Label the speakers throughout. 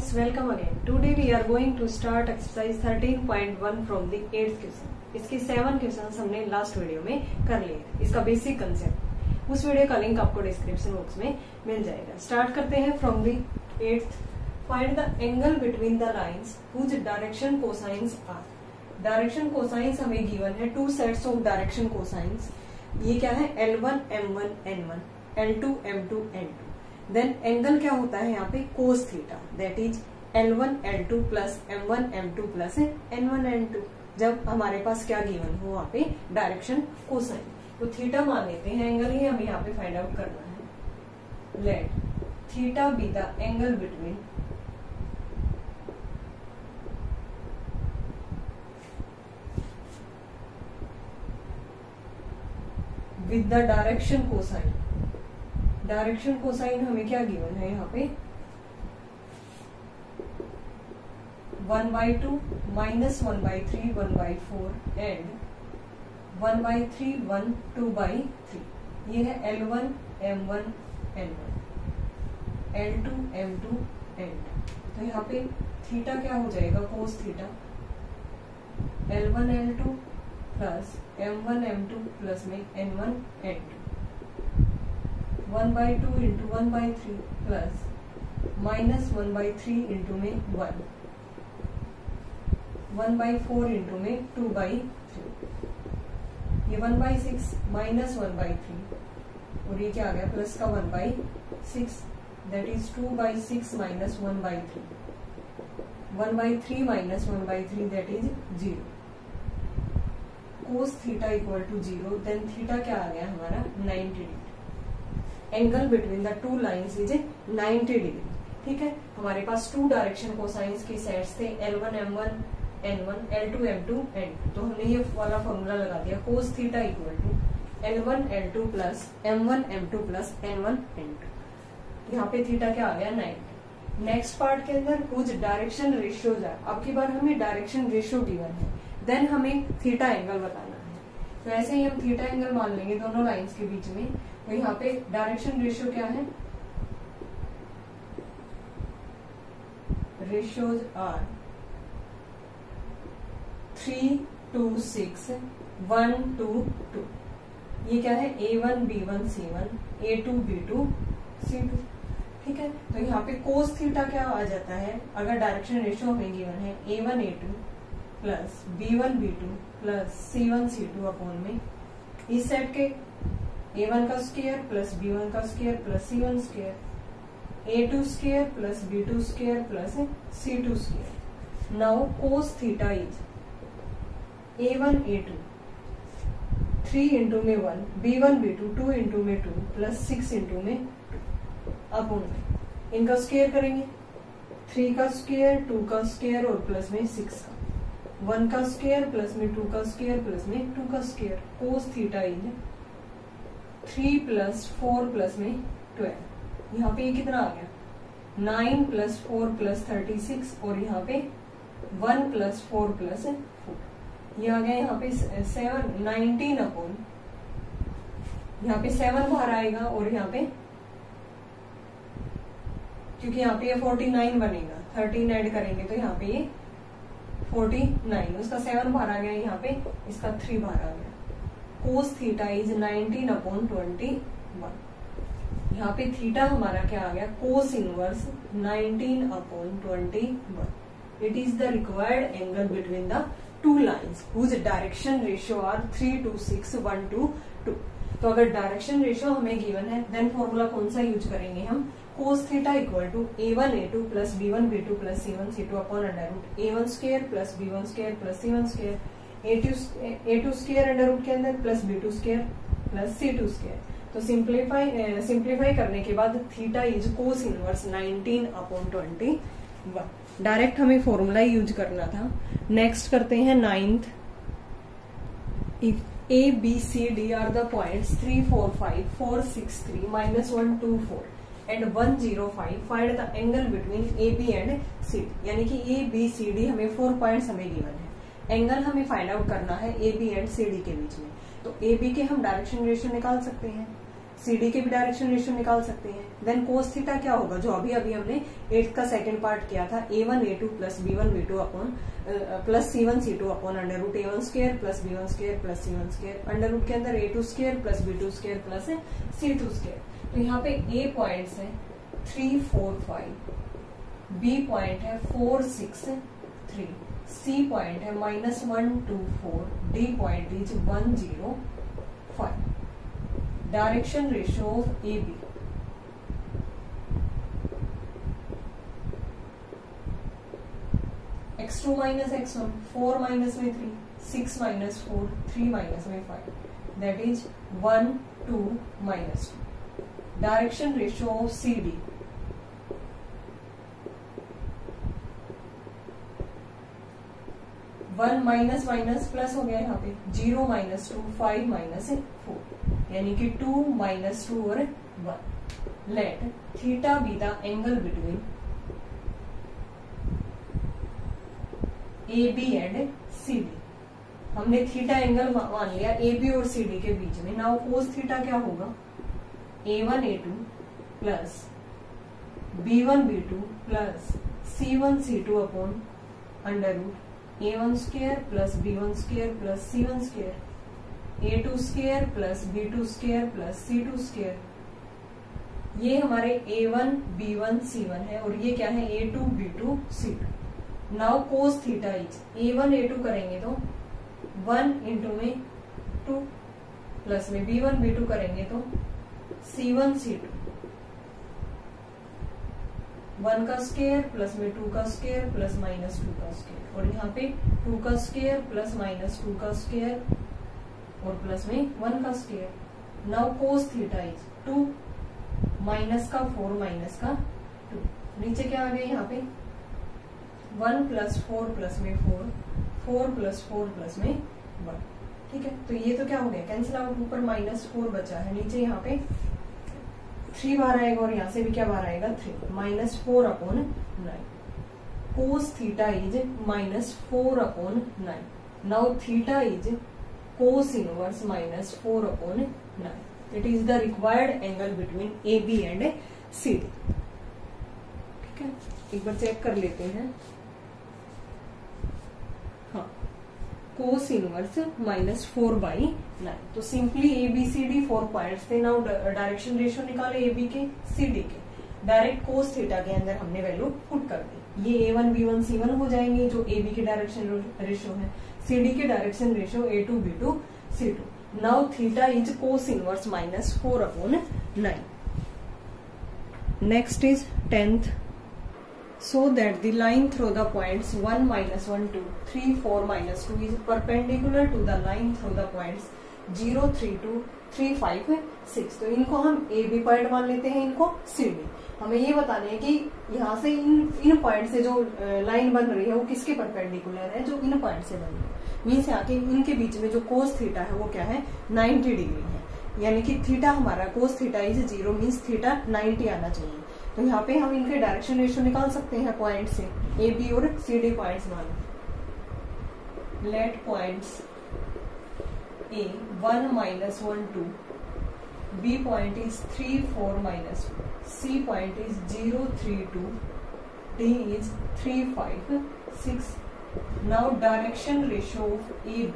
Speaker 1: friends, welcome again. Today we are going to start exercise 13.1 from the 8th question. इसके 7 questions हमने last video में कर लिए थे. इसका बेसिक कंसेप्ट, उस वीडियो का लिंक आपको डिस्क्रिप्शन बॉक्स में मिल जाएगा. स्टार्ट करते हैं from the 8th. Find the angle between the lines whose direction cosines are. Direction cosines हमें गिवन है, 2 सेट्स ऑफ डायरेक्शन कोसाइंस. ये क्या है? L1 M1 N1, L2 M2 N2. Then angle क्या होता है यहाँ पे? Cos theta, that is L1 L2 plus M1 M2 plus N1 N2. जब हमारे पास क्या गिवन हो वहां पे डायरेक्शन कोसाइन, तो थीटा मान लेते हैं. एंगल ही हमें यहाँ पे फाइंड आउट करना है. Let theta be the angle between with the direction cosine. Direction cosine हमें क्या गिवन है यहाँ पे? 1/2 माइनस 1/3 1/4 एंड 1/3 1 2/3. ये है L1 M1 N1, L2 M2 N2. तो यहाँ पे थीटा क्या हो जाएगा? Cos theta. L1 L2 plus M1 M2 plus में N1 N2. 1/2 into 1/3 plus minus 1/3 into में 1, 1/4 इंटू में 2/3. ये 1/6 माइनस 1/3 और ये क्या आ गया? प्लस का 1/6, that is 2/6 minus 1/3. 1/3 minus 1/3 that is 0. Cos theta equal to 0. Then theta क्या आ गया हमारा? 90 degree. Angle between the two lines is 90 degree. ठीक है, हमारे पास 2 डायरेक्शन कोसाइंस के सेट्स थे, L1 M1 N1, L2 M2 N2. तो हमने ये वाला फॉर्मूला लगा दिया, cos theta equal to L1 L2 plus M1 M2 plus N1 N2. यहाँ पे थीटा क्या आ गया? 90. नेक्स्ट पार्ट के अंदर कुछ डायरेक्शन रेशियो जा. अब की बार हमें डायरेक्शन रेशियो गिवन है, देन हमें थीटा एंगल बताना है. तो ऐसे ही हम थीटा एंगल मान लेंगे दोनों लाइंस के बीच में. तो यहाँ पे डायरेक्शन रेशियो क्या है? Ratios are 3 to 6 1 to 2. ये क्या है? A1 B1 C1, A2 B2 C2. ठीक है, तो यहाँ पे कोस थीटा क्या आ जाता है? अगर डायरेक्शन रेशियो हमें गिवन है A1 A2 plus B1 B2 plus C1 C2 upon में इस सेट के A1 का स्क्वायर प्लस B1 का square plus C1 square, A2 square plus B2 square plus C2 square. Now cos theta is A1 A2 3 into में 1, B1 B2 2 into में 2 plus 6 into में 2 upon में इनका स्क्वायर करेंगे. 3 का स्क्वायर, 2 का स्क्वायर और प्लस में 6 का, 1 का स्क्वायर प्लस में 2 का स्क्वायर प्लस में 2 का square. Cos theta is 3 plus 4 plus में 12. यहाँ पे ये कितना आ गया? 9 प्लस 4 प्लस 36 और यहाँ पे 1 प्लस 4 प्लस 4. ये आ गया यहाँ पे 7 19 अपॉन, यहाँ पे 7 बाहर आएगा और यहाँ पे क्योंकि यहाँ पे ये 49 बनेगा, 13 ऐड करेंगे तो यहाँ पे ये 49, उसका 7 बाहर आ गया, यहाँ पे इसका 3 बाहर आ गया. Cos theta is 19 upon 21. यहाँ पे थीटा हमारा क्या आ गया? Cos inverse 19 upon 21. It is the required angle between the two lines whose direction ratio are 3 to 6 1 to 2. तो अगर डायरेक्शन रेशियो हमें गिवन है, देन फॉर्मूला कौन सा यूज करेंगे हम? Cos theta equal to A1 A2 plus B1 B2 plus C1 C2 upon under root A1 square plus B1 square plus C1 square, A2 square under root के अंदर plus B2 square plus C2 square. तो simplify करने के बाद theta is cos inverse 19 upon 21. Direct हमें formula use करना था. Next करते हैं 9th. If A B C D are the points 3 4 5 4 6 3 -1 2 4 and 1 0 5, find the angle between AB and CD. यानी कि A B C D हमें 4 पॉइंट्स हमें given है, एंगल हमें फाइंड आउट करना है AB एंड CD के बीच में. तो AB के हम डायरेक्शन रेशियो निकाल सकते हैं. CD के भी डायरेक्शन रेशियो निकाल सकते हैं। देन कोस थीटा क्या होगा, जो अभी अभी हमने 8th का सेकंड पार्ट किया था, A1 A2 plus B1 B2 upon plus C1 C2 upon under root A1 square plus B1 square plus C1 square, under root के अंदर A2 square plus B2 square plus C2 square. तो यहाँ पे A points है 3 4 5, B point है 4 6 3, C point है -1 2 4, D point is 1 0 5। Direction ratio of AB, x2 minus x1, 4 minus में 3, 6 minus 4, 3 minus में 5, that is 1 2 minus 2। Direction ratio of CD, one minus minus plus हो गया यहाँ पे, 0 माइनस 2, 5 माइनस 4, यानी कि 2 माइनस 2 और 1। Let theta be the angle between AB and CD। हमने थीटा एंगल मान लिया AB और CD के बीच में। नाउ कोस थीटा क्या होगा, A1 A2 plus B1 B2 plus C1 C2 upon under root A1 square plus B1 square plus C1 square, A2 square plus B2 square plus C2 square. ये हमारे A1 B1 C1 है और ये क्या है A2 B2 C2। Now cos theta is A1 A2 करेंगे तो 1 into में 2 प्लस में B1 B2 करेंगे तो C1 C2, 1 का स्क्वायर प्लस में 2 का स्क्वायर प्लस माइनस 2 का स्क्वायर, और यहाँ पे 2 का स्क्वायर प्लस माइनस 2 का स्क्वायर और प्लस में 1 का square. Now cos theta is 2 minus का 4 माइनस का 2, नीचे क्या आ गया यहाँ पे 1 प्लस 4 प्लस में 4, 4 प्लस 4 प्लस में 1। ठीक है, तो ये तो क्या हो गया कैंसिल आउट, ऊपर -4 बचा है, नीचे यहाँ पे 3 बार आएगा और यहाँ से भी क्या बार आएगा 3, -4 upon 9। Cos theta is -4 upon 9। Now theta is cos inverse -4 upon 9। It is the required angle between AB and CD। ठीक है, एक बार चेक कर लेते हैं। हाँ, कोस इनवर्स -4/9। तो सिंपली ABCD 4 पॉइंट्स थे। नाउ डायरेक्शन रेशियो निकाले AB के CD के, डायरेक्ट कोस थीटा के अंदर हमने वैल्यू पुट कर दी। ये A1 B1 C1 हो जाएंगे जो AB के डायरेक्शन रेशियो है, CD के direction ratio A2 B2 C2। Now theta is cos inverse -4 upon 9। Next is 10th, so that the line through the points 1 -1 2 3 4 -2 is perpendicular to the line through the points 0 3 2 3 5 6। तो इनको हम AB point मान लेते हैं, इनको CD। हमें ये बताना है कि यहाँ से इन पॉइंट से जो लाइन बन रही है वो किसके परपेंडिकुलर है, जो इन पॉइंट से बन रही है। मीन्स यहाँ के इनके बीच में जो कोस थीटा है वो क्या है 90 डिग्री है, यानी कि थीटा हमारा कोस थीटा इज 0 मीन्स थीटा 90 आना चाहिए। तो यहाँ पे हम इनके डायरेक्शन रेशियो निकाल सकते हैं पॉइंट से, AB और CD पॉइंट्स मान। Let points A 1 -1 2, B point is 3 4 -2, C point is 0 3 2, D is 3 5 6। Now direction ratio of AB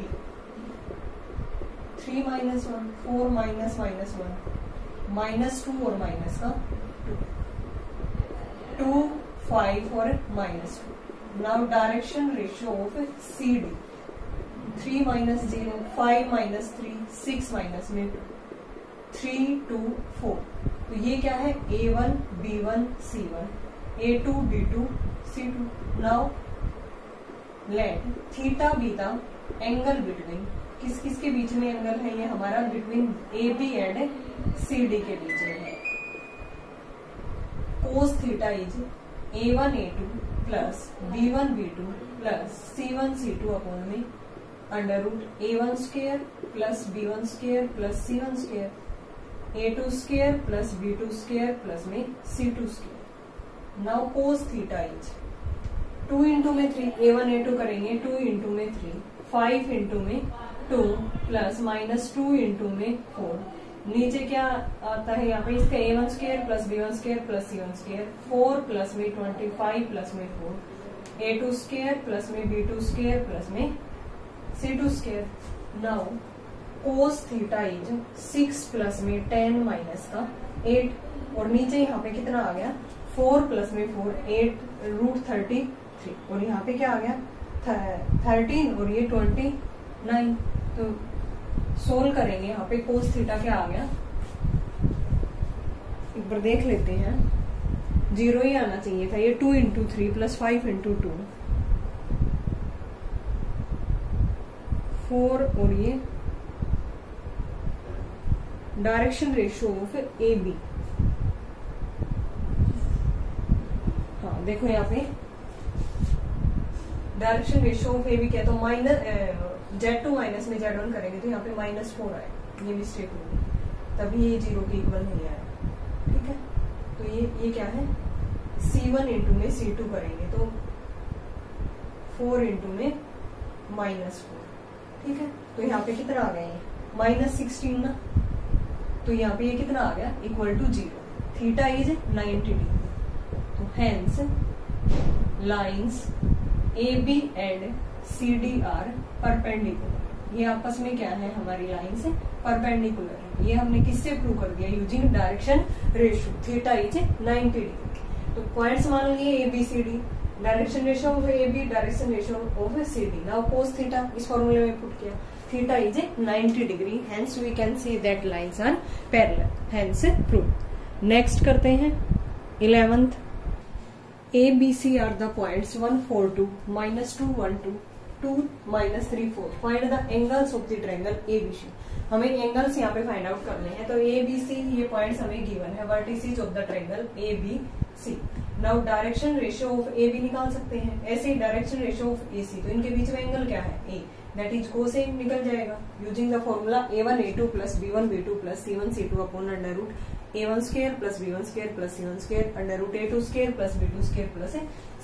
Speaker 1: 3 -1 4 -1 -2 और माइनस का 2 5 और -2। Now direction ratio of CD 3 -0 5 -3 6 minus में 3 2 4। तो ये क्या है A1 B1 C1, A2 B2 C2। Now let theta be the angle between, किस किस के बीच में एंगल है ये हमारा, बिटवीन AB एंड CD के बीच में है। Cos theta is A1 A2 plus B1 B2 plus C1 C2 upon में under root A1 square plus B1 square plus C1 square, A2 square plus B2 square plus में C2 square. Now cos theta is 2 into में 3, A1 A2 करेंगे 2 into में 3, 5 into में 2 plus -2 into में 4, नीचे क्या आता है यहाँ पे इसका a1 square plus b1 square plus c1 square 4 plus में 25 प्लस में 4 a2 स्क्वायर प्लस में b2 स्क्वायर प्लस में c2 square. Now cos theta is 6 plus में 10 माइनस का 8 और नीचे यहाँ पे कितना आ गया 4 प्लस में 4 8 रूट 33 और यहाँ पे क्या आ गया 13 और ये 29। तो सोल्व करेंगे यहाँ पे कोस थीटा क्या आ गया एक बार देख लेते हैं। 0 ही आना चाहिए था। ये 2 इंटू 3 प्लस 5 इंटू 2 4 और ये direction ratio of A B. हाँ देखो यहाँ पे direction ratio of A B क्या तो माइनस Z2 माइनस में Z1 करेंगे तो यहाँ पे -4 आए, ये मिस्टेक होगी तभी ये 0 के इक्वल नहीं आया। ठीक है तो ये क्या है C1 इंटू में C2 करेंगे तो 4 इंटू में -4। ठीक है तो यहाँ पे कितना आ गया ये -16 ना, तो यहाँ पे ये कितना आ गया equal to 0। Theta is 90 degree. तो hence lines AB and CD are perpendicular. ये आपस में क्या है हमारी लाइन से परपेंडिकुलर है। ये हमने किससे प्रूव कर दिया using direction ratio theta is 90 degree. तो पॉइंट्स मान लिए ABCD direction ratio of AB direction ratio of CD। Now cos theta इस फॉर्मूले में पुट किया theta is 90 degree hence we can say that lines are parallel hence prove. Next करते हैं 11th ABC are the points 1 4 2 -2 1 2 2 -3 4 find the angles of the triangle ABC। हमें angles यहाँ पे find out करने हैं। तो ABC ये पॉइंट्स हमें गिवन है vertices of the triangle ABC। Now direction ratio of AB निकाल सकते हैं। ऐसे ही डायरेक्शन रेशियो ऑफ AC तो इनके बीच में एंगल क्या है A that is cos A निकल जाएगा using the formula A1 A2 plus B1 B2 plus C1 C2 upon under root A1 square plus B1 square plus C1 square under root A2 square plus B2 square plus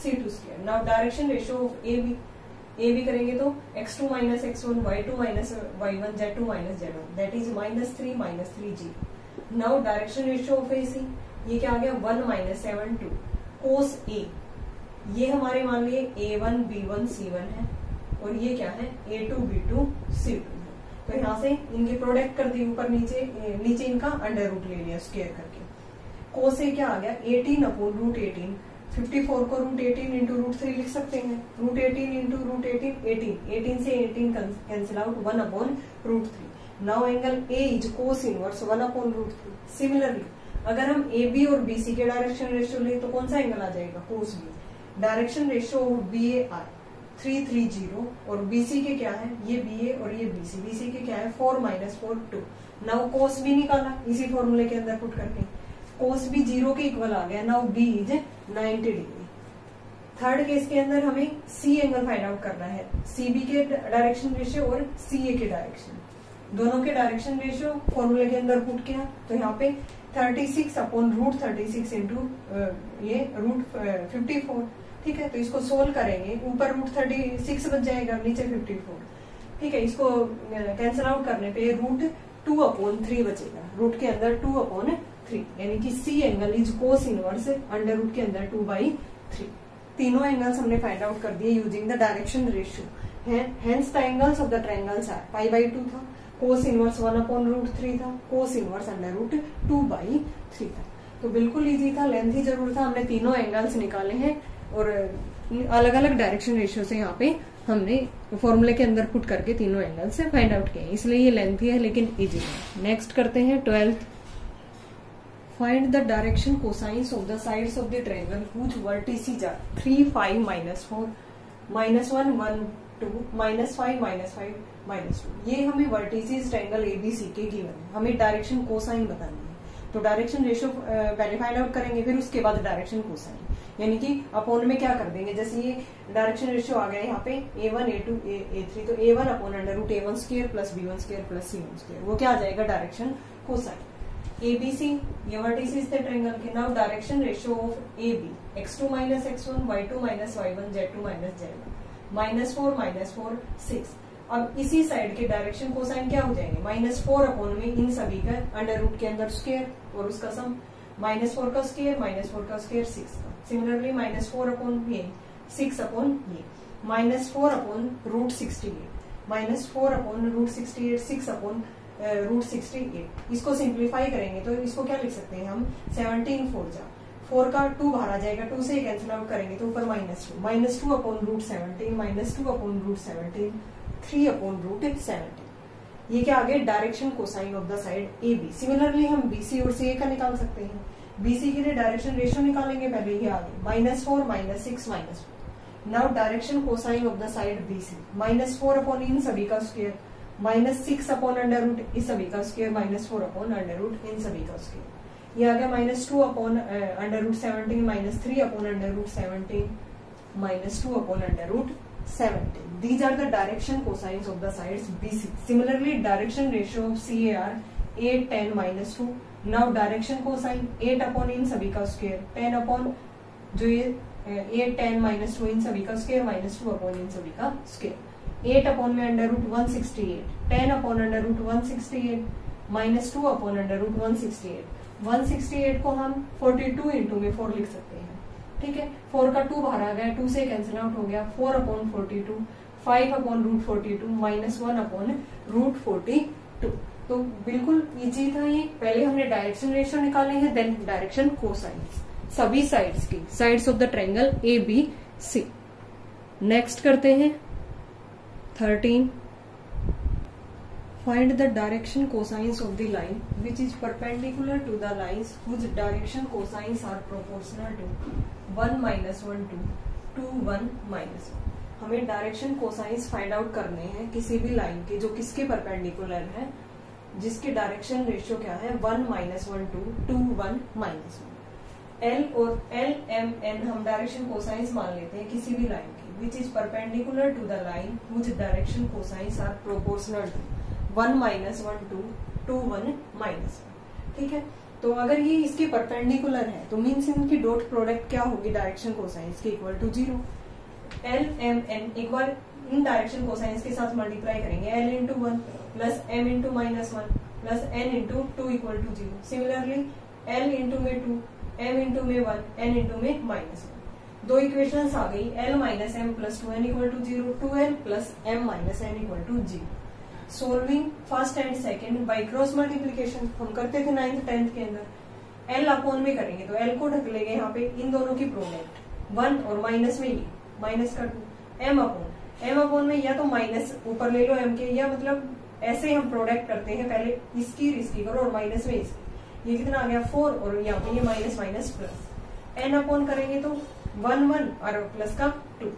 Speaker 1: C2 square. Now direction ratio of AB करेंगे तो x2 minus x1 y2 minus y1 z2 minus z1 that is -3 -3 0। Now direction ratio of AC ये क्या आ गया 1 - 7 2 कोस A ये हमारे मान लिए A1 B1 C1 है और ये क्या है A2 B2 C2 है। तो यहाँ से इनकी प्रोडक्ट कर दी ऊपर नीचे इनका अंडर रूट ले लिया स्क्वायर करके। कोस A क्या आ गया 18 अपॉन रूट 18 54 को रूट 18 इंटू रूट 3 लिख सकते हैं। रूट 18 इंटू रूट 18 से 18 cancel out 1 upon root 3। Now angle A is cos inverse 1 upon root 3। Similarly अगर हम AB और BC के डायरेक्शन रेशियो ले तो कौन सा एंगल आ जाएगा कोस B। Direction ratio of BAR 330 और BC के क्या है ये BA और ये BC के क्या है 4 - 4 2। नाउ कोस B निकाला इसी फॉर्मूले के अंदर पुट करके कोस B 0 के इक्वल आ गया। Now B is 90 degree. Third case के अंदर हमें C एंगल फाइंड आउट करना है। CB के डायरेक्शन रेशियो और CA के डायरेक्शन दोनों के डायरेक्शन रेशियो फॉर्मूले के अंदर पुट किया तो यहाँ पे 36 अपॉन रूट 36 इंटू ये रूट 54। ठीक है तो इसको सोल्व करेंगे ऊपर रूट 36 बच जाएगा नीचे 54। ठीक है इसको कैंसिल आउट करने पे रूट 2 अपॉन 3 बचेगा रूट के अंदर 2 अपॉन 3 यानी कि C angle is cos inverse under root के अंदर 2/3। तीनों एंगल्स हमने फाइंड आउट कर दिए using the direction ratio. Hence the angles of the triangles are π/2 था कोस इनवर्स 1 अपॉन रूट 3 था कोस इनवर्स अंडर रूट 2/3 था। तो बिल्कुल इजी था लेंथ ही जरूर था। हमने तीनों एंगल्स निकाले हैं और अलग अलग डायरेक्शन रेशियो से यहाँ पे हमने फॉर्मूले के अंदर पुट करके तीनों एंगल से फाइंड आउट किए इसलिए ये लेंथी है लेकिन इजी है। नेक्स्ट करते हैं 12th find the direction cosines of the sides of the triangle which vertices are 3 5 -4 -1 1 2 -5 -5 -2। ये हमें वर्टिसेस ट्रायंगल ABC के गिवन है। हमें डायरेक्शन कोसाइन बतानी है तो डायरेक्शन रेशियो पहले फाइंड आउट करेंगे फिर उसके बाद डायरेक्शन कोसाइन यानी कि अपॉन में क्या कर देंगे जैसे ये डायरेक्शन रेशियो आ गया यहाँ पे A1 A2 A3 तो A1 upon under root A1 square plus B1 square plus C1 square वो क्या आ जाएगा डायरेक्शन कोसाइन। ABC ये वर्टिसेस थे ट्रायंगल के। Now direction ratio of AB x2 - x1 y2 - y1 z2 - z1 -4 -4 6 अब इसी साइड के डायरेक्शन कोसाइन क्या हो जाएंगे, -4 अपॉन में इन सभी का अंडर रूट के अंदर स्क्वायर और उसका सम, -4 का स्क्वायर, -4 का स्क्वायर 6 का। सिमिलरली -4 अपॉन ये 6 अपॉन ये, -4 upon root 68, -4 upon root 68, 6 upon root 68। इसको सिंप्लीफाई करेंगे तो इसको क्या लिख सकते हैं हम, 17 4 जा 4 का 2 बाहर आ जाएगा, 2 से कैंसिल आउट करेंगे तो ऊपर -2 upon root 17, -2 upon root 17, 3 upon root 17। ये क्या आ गया, direction cosine of the side A B. Similarly हम बीसी और सी ए का निकाल सकते हैं। बीसी के लिए डायरेक्शन रेशियो निकालेंगे पहले, ये आगे -4 -6 -4। Now direction cosine of the side BC, -4 upon इन सभी का स्क्वायर, -6 अपॉन अंडर रूट इस सभी का स्क्वायर, -4 अपॉन अंडर रूट इन सभी का स्क्वायर। ये आ गया -2 upon under root 17, -3 upon under root 17, -2 upon under root 17. These are the direction cosines of the sides BC. Similarly, direction ratio of CA are 8, 10, -2. Now direction cosine 8 upon इन सभी का square, 10 upon जो ये 8, 10, -2 इन सभी का स्क्वायर, -2 अपॉन इन सभी का स्क्वायर। 8 अपॉन में under root 168, 10 upon under root 168, -2 upon under root 168। 168 को हम 42 इंटू में 4 लिख सकते हैं, ठीक है। 4 का 2 बाहर आ गया, 2 से कैंसिल आउट हो गया, 4 upon 42, 5 upon root 42, -1 upon root 42। तो बिल्कुल इजी था ये। पहले हमने डायरेक्शन रेशियो निकाले हैं, देन डायरेक्शन कोसाइंस सभी साइड्स की, sides of the triangle A B C. Next करते हैं 13, find the direction cosines of the line which is perpendicular to the lines whose direction cosines are proportional to 1 -1 to 2 1 -1। हमें direction cosines find out करने हैं किसी भी line के जो किसके परपेंडिकुलर है, जिसके डायरेक्शन रेशियो क्या है 1 -1 to 2 1 -1। एल और एल एम एन हम डायरेक्शन कोसाइंस मान लेते हैं किसी भी लाइन की which is perpendicular to the line whose direction cosines are proportional to 1 -1 to 2 1 -1, ठीक है। तो अगर ये इसके परपेंडिकुलर है तो मीन्स इनकी डॉट प्रोडक्ट क्या होगी डायरेक्शन कोसाइंस के equal to 0। L M N एक बार इन डायरेक्शन कोसाइंस के साथ मल्टीप्लाई करेंगे, L into 1 plus M into -1 plus N into 2 equal to 0। Similarly L into में 2, एम इंटू में 1, एन इंटू में -1। दो इक्वेशंस आ गई, L minus M plus 2n equal to 0, 2l plus M minus N equal to 0। Solving first and second by cross multiplication हम करते थे 9th 10th के अंदर। एल अपॉन में करेंगे तो एल को ढक लेंगे यहाँ पे, इन दोनों की प्रोडक्ट 1 और माइनस में ये माइनस कर दो। एम अपॉन में या तो माइनस ऊपर ले लो एम के, या मतलब ऐसे हम प्रोडक्ट करते हैं, पहले इसकी करो और माइनस में इसकी। ये कितना आ गया 4 और यहाँ पे ये minus minus plus. N upon करेंगे तो 1 1 और प्लस का 2,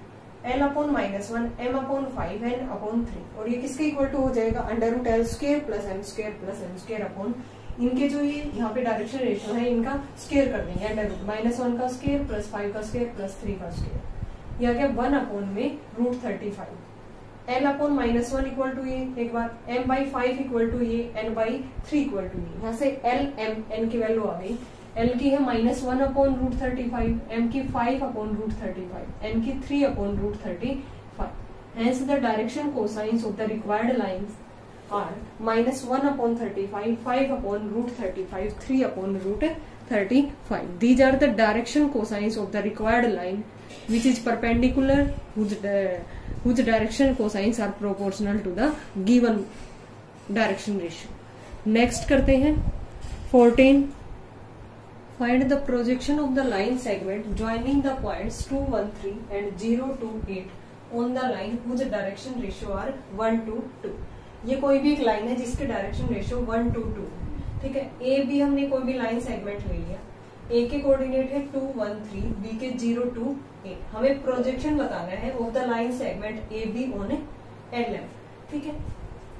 Speaker 1: L upon -1 M upon 5 N upon 3, और ये किसके इक्वल टू हो जाएगा under root L square plus M square upon इनके जो ये यहाँ पे डायरेक्शन रेशियो है इनका स्क्वायर कर देंगे, अंडर रूट -1 का स्क्वायर प्लस 5 का स्क्वायर प्लस 3 का स्क्वायर। ये आ गया 1 अपॉन में root 35। L upon -1 equal to ये एक बार, एम बाई 5 इक्वल टू ये, एन बाई 3 इक्वल टू ये। यहाँ से एल एम एन की वैल्यू आ गई, एल की है -1 अपॉन रूट 35, एम की 5 अपॉन रूट 35, एन की 3 upon root 35। Hence the direction cosines of the required lines are -1 upon 35, 5 upon root 35, 3 upon root 35. These are the direction cosines of the required line which is perpendicular, whose direction cosines are proportional to the given direction ratio. Next करते हैं 14. Find the projection of the line segment joining the points 2 1 3 and 0 2 8 on the line whose direction ratio are 1 to 2. ये कोई भी एक line है जिसके direction ratio 1 to 2, ठीक है। ए बी हमने कोई भी लाइन सेगमेंट ले लिया, ए के कोऑर्डिनेट है 2 1 3, बी के 0 2 8। हमें प्रोजेक्शन बताना है of the line segment A B on L M, ठीक है।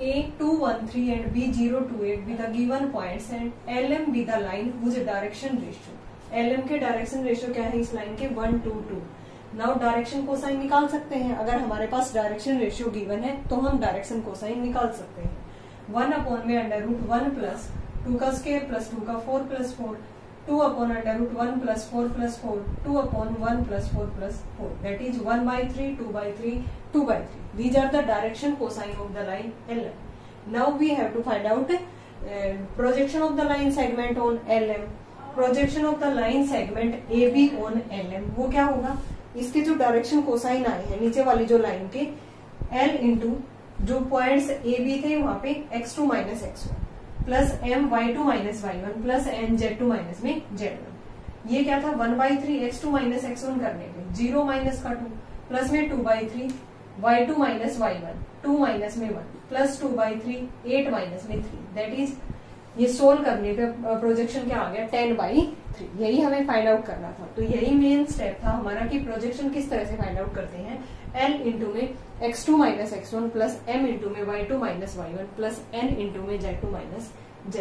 Speaker 1: A 2 1 3 and B 0 2 8 be the given points and LM be the line whose direction ratio, LM के डायरेक्शन रेशियो क्या है इस लाइन के 1 to 2। नाउ डायरेक्शन कोसाइन निकाल सकते हैं, अगर हमारे पास डायरेक्शन रेशियो गिवन है तो हम डायरेक्शन कोसाइन निकाल सकते हैं। 1 अपॉन में अंडर रूट 1 प्लस 2 का स्क्वायर प्लस 2 का 4 plus 4 2 upon under root 1 plus 4 plus 4, 2 upon 1 plus 4 plus 4. That is 1 by 3, 2 by 3, 2 by 3. These are the direction cosine of the line LM. Now we have to find out projection of the line segment on LM. Projection of the line segment AB on LM. वो क्या होगा, इसके जो direction cosine आए हैं नीचे वाली जो लाइन के, L इंटू जो पॉइंट्स ए बी थे वहां पे x2 minus x1 plus m y2 minus y1 plus n z2 minus में z1. ये क्या था, 1 by 3 x2 माइनस x1 करने पे 0 माइनस का 2 प्लस में 2 by 3 y2 minus y1 2 minus में 1 प्लस 2 by 3 8 माइनस में 3. दैट इज ये सोल्व करने पे प्रोजेक्शन क्या आ गया 10 by 3. यही हमें फाइंड आउट करना था. तो यही मेन स्टेप था हमारा कि प्रोजेक्शन किस तरह से फाइंड आउट करते हैं. L इंटू में x2 minus x1 plus m into में y2 minus y1 plus n into में z2 minus z.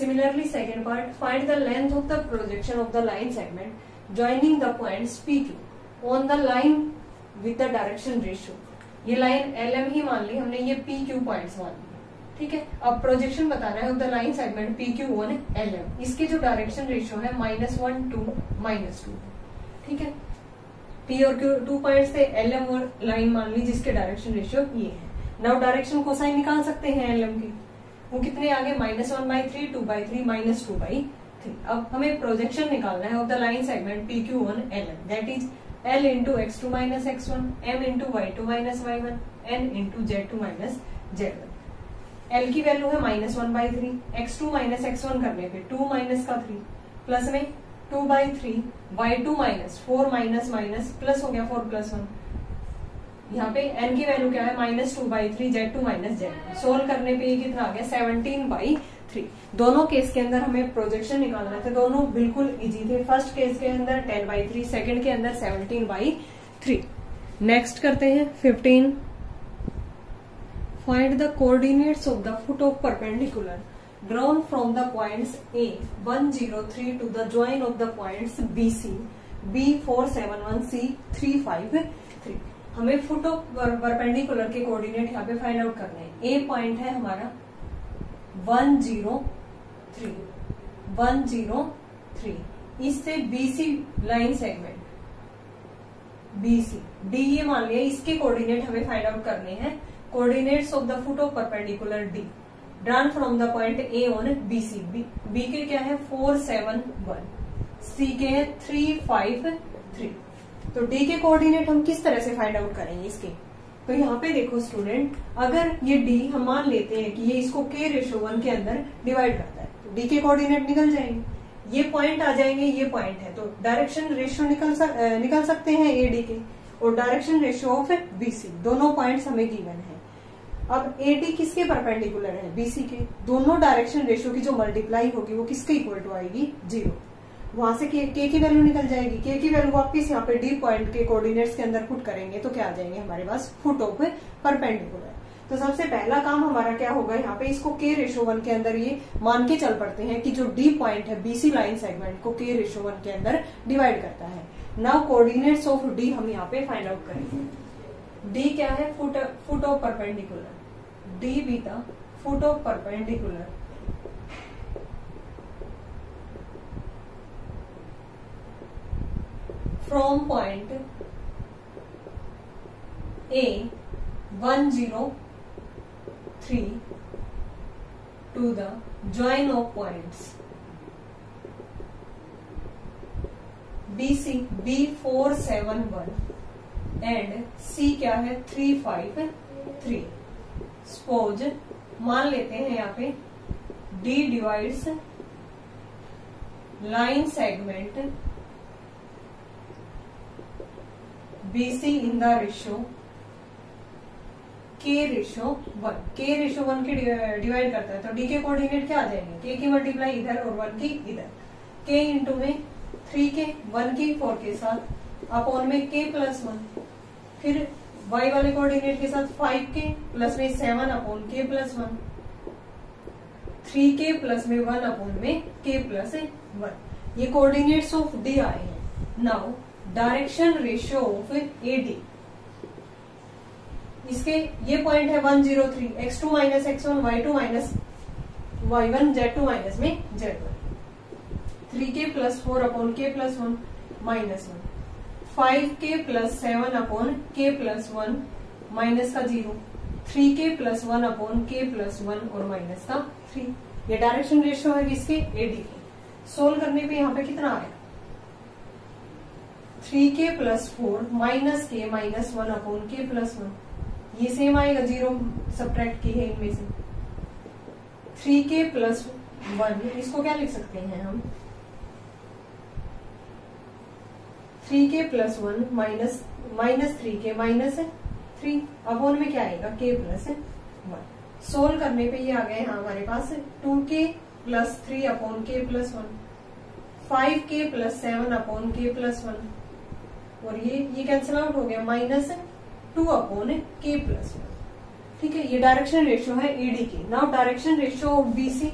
Speaker 1: Similarly, second part, find the length of the projection of the line segment joining the points PQ on the line with the direction ratio. ये line LM ही मान ली हमने, ये PQ points मान ली. ठीक है, अब projection बताना है of the line segment PQ on LM. इसकी जो डायरेक्शन रेशियो है -1 2 -2. ठीक है, P और Q 2 पॉइंट्स थे, LM और लाइन मान ली जिसके डायरेक्शन रेशियो ये है. नाउ डायरेक्शन कोसाइन निकाल सकते हैं LM की. वो कितने आगे -1 by 3 2 by 3 -2 by 3. अब हमें प्रोजेक्शन निकालना है of the line segment PQ on LM. That is L into x2 minus x1 m into y2 minus y1 n into z2 minus z1. L की वैल्यू है -1 by 3, x2 माइनस x1 करने पे 2 minus का 3 plus में 2 by 3 y2 minus 4 minus minus plus हो गया 4 plus 1. यहाँ पे n की वैल्यू क्या है -2 by 3 z2 minus z2. Solve करने पे ये कितना आ गया 17 by 3. दोनों केस के अंदर हमें प्रोजेक्शन निकालना थे, दोनों बिल्कुल इजी थे. फर्स्ट केस के अंदर 10 by 3, सेकंड के अंदर 17 by 3. नेक्स्ट करते हैं 15. Find the coordinates of the foot of perpendicular drawn from the points A 103 to the join of the points BC B 471 C 353. हमें फुट ऑफ परपेंडिकुलर के coordinate यहाँ पे फाइंड आउट करने हैं. A पॉइंट है हमारा 103, इससे BC line segment BC D ये मान लिया, इसके कोऑर्डिनेट हमें फाइंड आउट करने हैं. Coordinates of the foot of perpendicular D drawn from the point A on BC. B के क्या है 471, C के है 353. तो D के कोऑर्डिनेट हम किस तरह से फाइंड आउट करेंगे इसके. तो यहाँ पे देखो स्टूडेंट, अगर ये D हम मान लेते हैं कि ये इसको K/1 के अंदर डिवाइड करता है, तो D के कोऑर्डिनेट निकल जाएंगे. ये पॉइंट आ जाएंगे, ये पॉइंट है, तो डायरेक्शन रेशियो निकल सकते हैं AD के और डायरेक्शन रेशियो ऑफ BC. दोनों पॉइंट्स हमें गिवन है. अब AD किसके परपेंडिकुलर है BC के. दोनों डायरेक्शन रेशियो की जो मल्टीप्लाई होगी वो किसके इक्वल टू आएगी 0. वहां से K की वैल्यू निकल जाएगी. K की वैल्यू वापिस यहाँ पे D पॉइंट के कोऑर्डिनेट्स के अंदर पुट करेंगे तो क्या आ जाएंगे हमारे पास फुट ऑफ परपेंडिकुलर. तो सबसे पहला काम हमारा क्या होगा, यहाँ पे इसको K/1 के अंदर ये मान के चल पड़ते हैं कि जो D पॉइंट है BC लाइन सेगमेंट को K/1 के अंदर डिवाइड करता है. नाउ कोऑर्डिनेट्स ऑफ D हम यहाँ पे फाइंड आउट करेंगे. D क्या है foot of perpendicular. D be the foot of perpendicular from point A 103 to the join of points BC B 471 and C क्या है 353. सपोज मान लेते हैं यहाँ पे D divides line segment BC in the ratio K/1. K/1 के divide करता है तो D के कोऑर्डिनेट क्या आ जाएंगे, K की मल्टीप्लाई इधर और 1 की इधर. K इंटू में 3 के 1 की 4 के साथ अपॉन में K+1, फिर y वाले कोऑर्डिनेट के साथ 5k प्लस में 7 अपॉन K+1, 3k प्लस में 1 अपॉन में K+1. ये कोऑर्डिनेट्स ऑफ D आए हैं. Now direction ratio of AD, इसके ये पॉइंट है 103, x2 minus x1 y2 minus y1 z2 minus में z1 3k plus 4 upon k plus 1 minus 1, 5k plus 7 upon k plus 1 minus का 0, 3k plus 1 upon k plus 1 और minus का 3। ये direction ratio है किसके, एडी के। Solve करने पे यहाँ पे कितना आया, 3k plus 4 minus k minus 1 upon k plus 1, ये सेम आएगा, 0 सब्ट्रैक्ट की है इनमें से। 3k प्लस 1, इसको क्या लिख सकते हैं हम, 3k plus 1 minus 3k minus 3 upon में क्या आएगा, k प्लस 1। सोल्व करने पे ये आ गए यहाँ हमारे पास 2k plus 3 upon k plus 1, 5k plus 7 upon k plus 1, और ये कैंसिल आउट हो गया, माइनस 2 अपॉन k प्लस 1। ठीक है, ये डायरेक्शन रेशियो है एडी की। Now direction ratio of BC,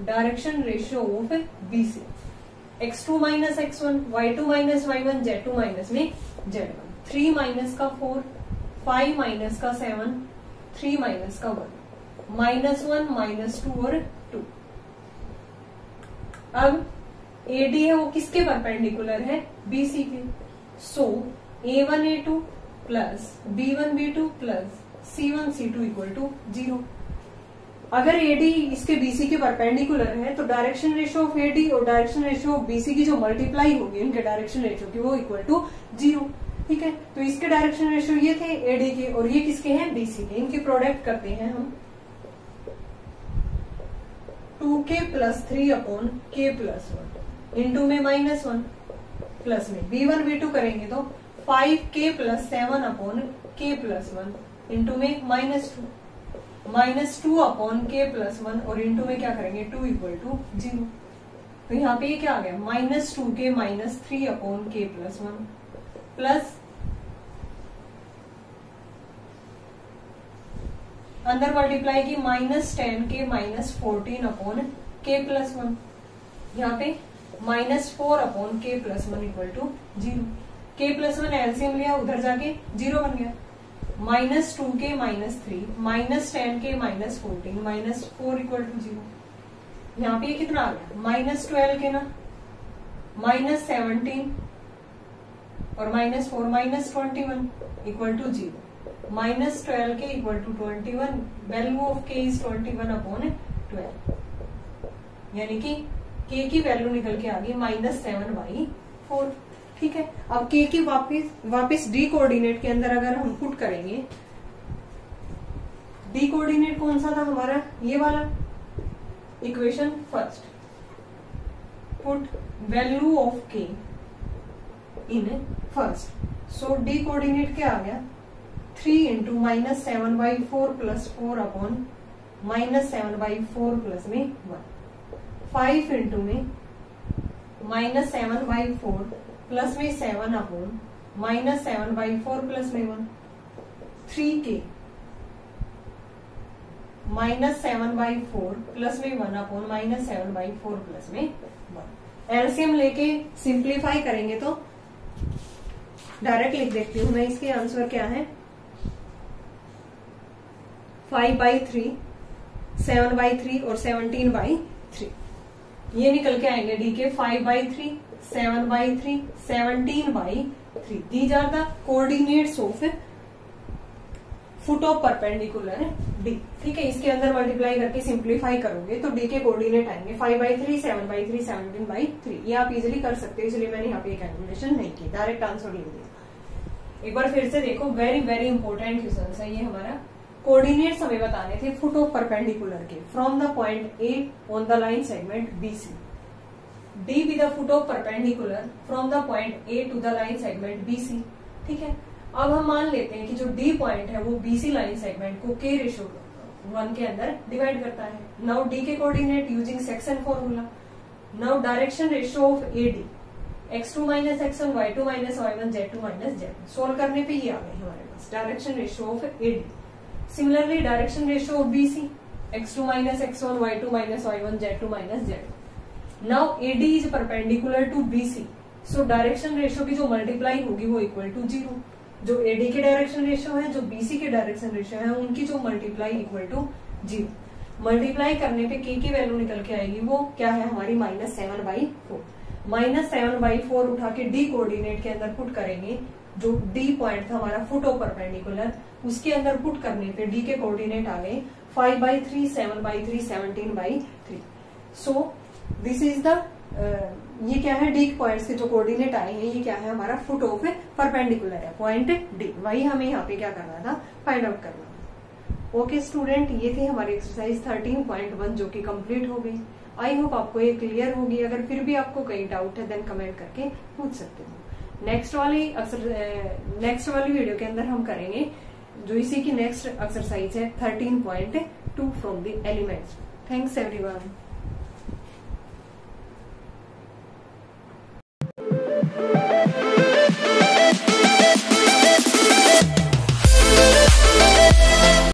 Speaker 1: direction ratio of BC, x2 minus x1, y2 minus y1, z2 minus में z1, 3 माइनस का 4, 5 माइनस का 7, 3 माइनस का 1, माइनस 1 माइनस 2 और 2। अब AD है वो किसके परपेंडिकुलर है, BC के। So A1 A2 plus B1 B2 plus C1 C2 equal to 0। अगर AD इसके BC के परपेंडिकुलर है तो डायरेक्शन रेशियो ऑफ AD और डायरेक्शन रेशियो ऑफ BC की जो मल्टीप्लाई होगी इनके डायरेक्शन रेशियो की, वो इक्वल टू 0। ठीक है, तो इसके डायरेक्शन रेशियो ये थे AD के, और ये किसके हैं, BC के। इनके प्रोडक्ट करते हैं हम, 2k plus 3 upon k plus 1 into में माइनस 1 प्लस में B1 B2 करेंगे तो 5k plus 7 upon k plus 1 into में माइनस 2 अपॉन k प्लस 1 और इंटू में क्या करेंगे 2 इक्वल टू 0। तो यहाँ पे ये क्या आ गया, minus 2k minus 3 upon k plus 1 plus अंदर मल्टीप्लाई की minus 10k minus 14 upon k plus 1, यहाँ पे minus 4 upon k plus 1 equal to 0। k plus 1 LCM लिया, उधर जाके 0 बन गया, minus 2k minus 3 minus 10k minus 14 minus 4 equal to 0। यहाँ पे कितना आ गया, माइनस 12 के ना, माइनस 17 और minus 4 minus 21 equal to 0, minus 12 के equal to 21, value of k is 21 upon 12, यानी कि k की वैल्यू निकल के आ गई -7/4। ठीक है, अब k की वापिस d कोऑर्डिनेट के अंदर अगर हम पुट करेंगे, d कोऑर्डिनेट कौन सा था हमारा, ये वाला equation first, put value of k in first. So d coordinate क्या आ गया, 3 इंटू -7/4 प्लस 4 अपॉन -7/4 प्लस में 1, 5 इंटू में -7/4 प्लस में 7 अपॉन -7/4 प्लस में 1, 3k -7/4 प्लस में 1 अपॉन -7/4 प्लस में 1। एलसीएम लेके सिंप्लीफाई करेंगे तो डायरेक्ट लिख देती हूं मैं, इसके आंसर क्या है, 5/3, 7/3 और 17/3। ये निकल के आएंगे डी के 5/3, 7/3, 17/3। These are the coordinates of foot of perpendicular D. ठीक है, इसके अंदर मल्टीप्लाई करके सिंप्लीफाई करोगे तो डी के कोऑर्डिनेट आएंगे 5/3, 7/3, 17/3। ये आप इजिली कर सकते हो, इसलिए मैंने यहाँ पे कैलकुलेशन नहीं की, डायरेक्ट आंसर ले लिया। एक बार फिर से देखो, वेरी वेरी इंपॉर्टेंट क्वेश्चन है ये हमारा। कोऑर्डिनेट्स हमें बताने थे फुट ऑफ परपेंडिकुलर के, from the point A on the line segment BC, D with the foot of perpendicular from the point A to the line segment BC. ठीक है, अब हम मान लेते हैं कि जो डी पॉइंट है वो बीसी लाइन सेगमेंट को k रेशियो 1 के अंदर डिवाइड करता है। नाउ डी के coordinate using section formula. Now direction ratio of AD, x2 minus x1, y2 minus y1, z2 minus z1। Solve करने पे ये आ गई हमारे पास direction ratio of AD. Similarly direction ratio of BC, x2 minus x1, y2 minus y1, z2 minus z1। Now AD is perpendicular to BC, so direction ratio की जो multiply होगी वो इक्वल टू 0। जो एडी के direction ratio है, जो BC के direction ratio है, उनकी जो मल्टीप्लाई इक्वल टू 0। मल्टीप्लाई करने पे k की वैल्यू निकल के आएगी, वो क्या है हमारी -7/4। -7/4 उठा के d कोऑर्डिनेट के अंदर पुट करेंगे, जो d पॉइंट था हमारा फुट ऑफ परपेंडिकुलर, उसके अंदर पुट करने पे d के कोऑर्डिनेट आ गए 5/3, 7/3, 17/3। सो दिस इज द ये क्या है, डी पॉइंट्स के जो कोऑर्डिनेट आए हैं, ये क्या है हमारा फुट ऑफ परपेंडिकुलर है, पॉइंट डी। वही हमें यहाँ पे क्या करना था, फाइंड आउट करना था। ओके स्टूडेंट, ये थी हमारी एक्सरसाइज 13.1 जो कि कंप्लीट हो गई। आई होप आपको ये क्लियर होगी। अगर फिर भी आपको कहीं डाउट है देन कमेंट करके पूछ सकते हो। नेक्स्ट वाली वीडियो के अंदर हम करेंगे जो इसी की नेक्स्ट एक्सरसाइज है 13.2 from the elements. Thanks everyone.